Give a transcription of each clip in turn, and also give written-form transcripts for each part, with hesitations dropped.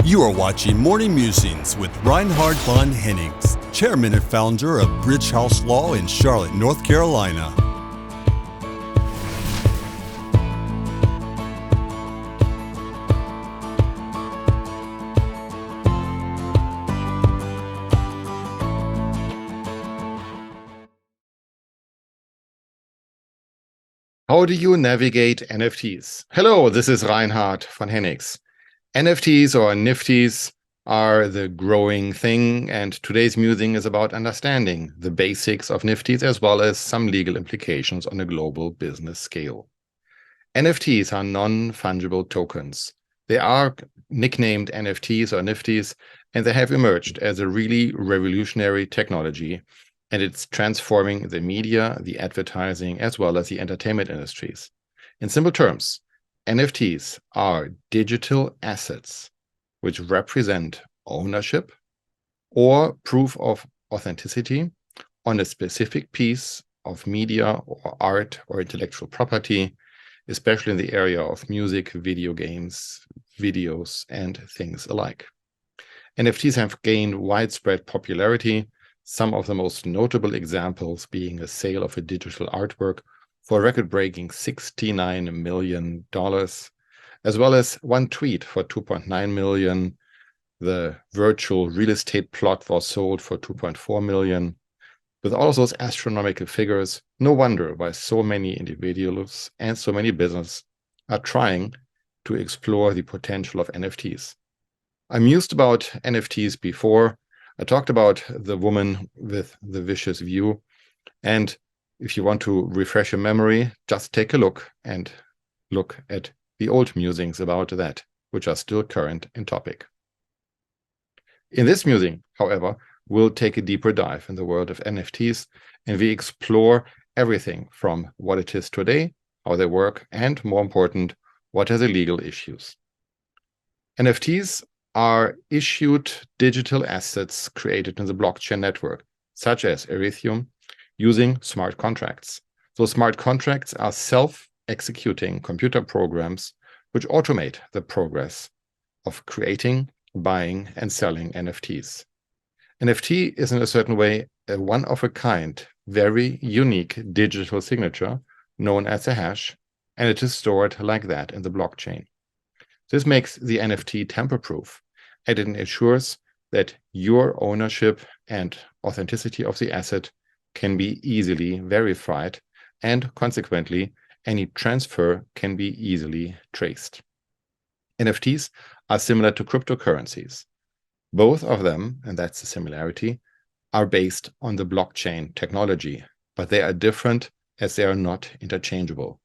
You are watching Morning Musings with Reinhard von Hennigs, chairman and founder of Bridge House Law in Charlotte, North Carolina. How do you navigate NFTs? Hello, this is Reinhard von Hennigs. NFTs or NFTs are the growing thing, and today's musing is about understanding the basics of NFTs as well as some legal implications on a global business scale. NFTs are non-fungible tokens. They are nicknamed NFTs or NFTs, and they have emerged as a really revolutionary technology, and it's transforming the media, the advertising, as well as the entertainment industries. In simple terms, NFTs are digital assets which represent ownership or proof of authenticity on a specific piece of media or art or intellectual property, especially in the area of music, video games, videos, and things alike. NFTs have gained widespread popularity, some of the most notable examples being a sale of a digital artwork for a record-breaking $69 million, as well as one tweet for $2.9 million. The virtual real estate plot was sold for $2.4 million. With all of those astronomical figures, no wonder why so many individuals and so many businesses are trying to explore the potential of NFTs. I mused about NFTs before. I talked about the woman with the vicious view, and if you want to refresh your memory, just take a look at the old musings about that, which are still current in topic. In this musing, however, we'll take a deeper dive in the world of NFTs, and we explore everything from what it is today, how they work, and more important, what are the legal issues. NFTs are issued digital assets created in the blockchain network, such as Ethereum, using smart contracts. So smart contracts are self-executing computer programs which automate the progress of creating, buying, and selling NFTs. NFT is in a certain way a one-of-a-kind, very unique digital signature known as a hash, and it is stored like that in the blockchain. This makes the NFT tamper-proof, and it ensures that your ownership and authenticity of the asset can be easily verified, and consequently, any transfer can be easily traced. NFTs are similar to cryptocurrencies. Both of them, and that's the similarity, are based on the blockchain technology, but they are different as they are not interchangeable.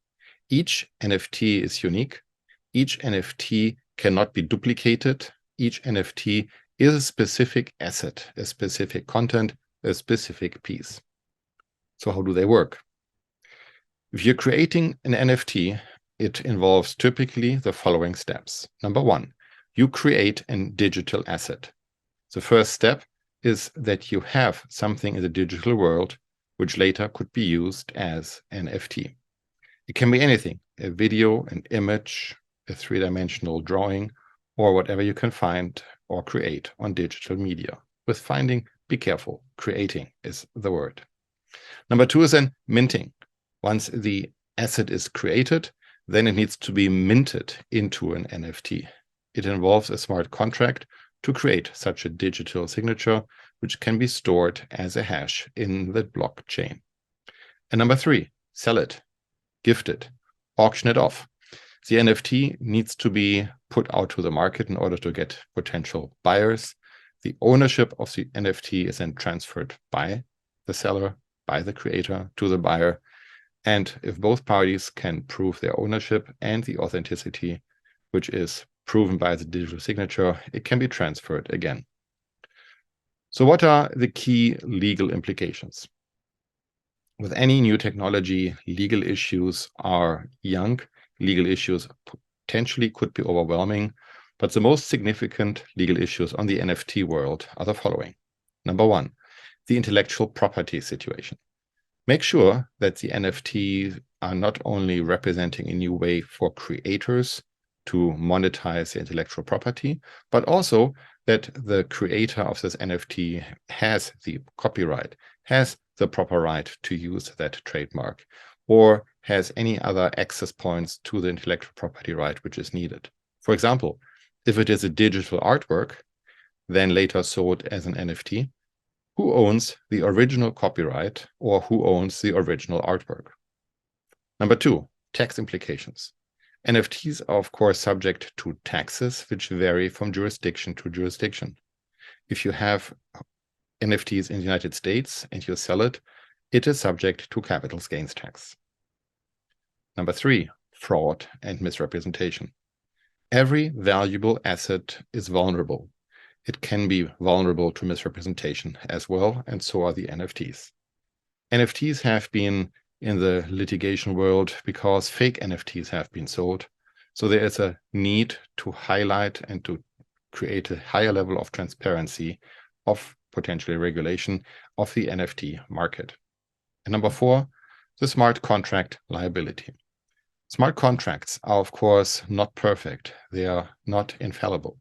Each NFT is unique. Each NFT cannot be duplicated. Each NFT is a specific asset, a specific content, a specific piece. So how do they work? If you're creating an NFT, it involves typically the following steps. Number one, you create a digital asset. The first step is that you have something in the digital world which later could be used as an NFT. It can be anything, a video, an image, a three-dimensional drawing, or whatever you can find or create on digital media. With finding, be careful. Creating is the word. Number two is then minting. Once the asset is created, then it needs to be minted into an NFT. It involves a smart contract to create such a digital signature, which can be stored as a hash in the blockchain. And number three, sell it, gift it, auction it off. The NFT needs to be put out to the market in order to get potential buyers. The ownership of the NFT is then transferred by the seller, by the creator to the buyer. And if both parties can prove their ownership and the authenticity, which is proven by the digital signature, it can be transferred again. So what are the key legal implications? With any new technology, legal issues are young. Legal issues potentially could be overwhelming, but the most significant legal issues on the NFT world are the following. Number one, the intellectual property situation. Make sure that the NFTs are not only representing a new way for creators to monetize the intellectual property, but also that the creator of this NFT has the copyright, has the proper right to use that trademark, or has any other access points to the intellectual property right which is needed. For example, if it is a digital artwork, then later sold as an NFT, who owns the original copyright or who owns the original artwork? Number two, tax implications. NFTs are, of course, subject to taxes which vary from jurisdiction to jurisdiction. If you have NFTs in the United States and you sell it, it is subject to capital gains tax. Number three, fraud and misrepresentation. Every valuable asset is vulnerable. It can be vulnerable to misrepresentation as well, and so are the NFTs. NFTs have been in the litigation world because fake NFTs have been sold. So there is a need to highlight and to create a higher level of transparency of potentially regulation of the NFT market. And number four, the smart contract liability. Smart contracts are, of course, not perfect. They are not infallible.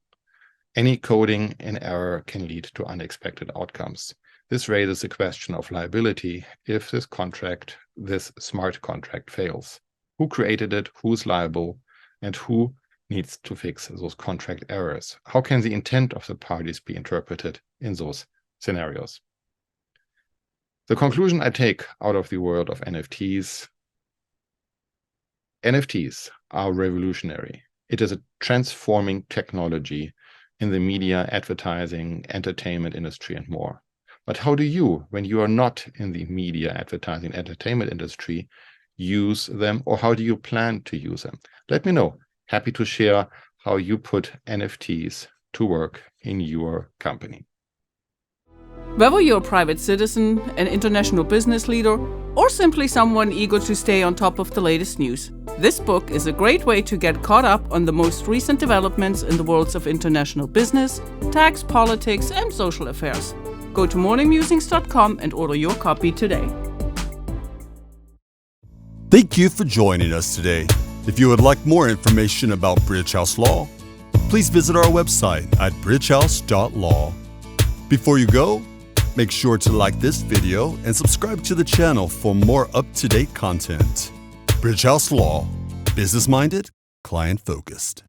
Any coding in error can lead to unexpected outcomes. This raises the question of liability if this smart contract fails. Who created it, who's liable, and who needs to fix those contract errors? How can the intent of the parties be interpreted in those scenarios? The conclusion I take out of the world of NFTs are revolutionary. It is a transforming technology in the media, advertising, entertainment industry, and more. But how do you, when you are not in the media, advertising, entertainment industry, use them, or how do you plan to use them? Let me know. Happy to share how you put NFTs to work in your company. Whether you're a private citizen, an international business leader, or simply someone eager to stay on top of the latest news, this book is a great way to get caught up on the most recent developments in the worlds of international business, tax, politics, and social affairs. Go to morningmusings.com and order your copy today. Thank you for joining us today. If you would like more information about Bridge House Law, please visit our website at bridgehouse.law. Before you go, make sure to like this video and subscribe to the channel for more up-to-date content. Bridge House Law, business-minded, client-focused.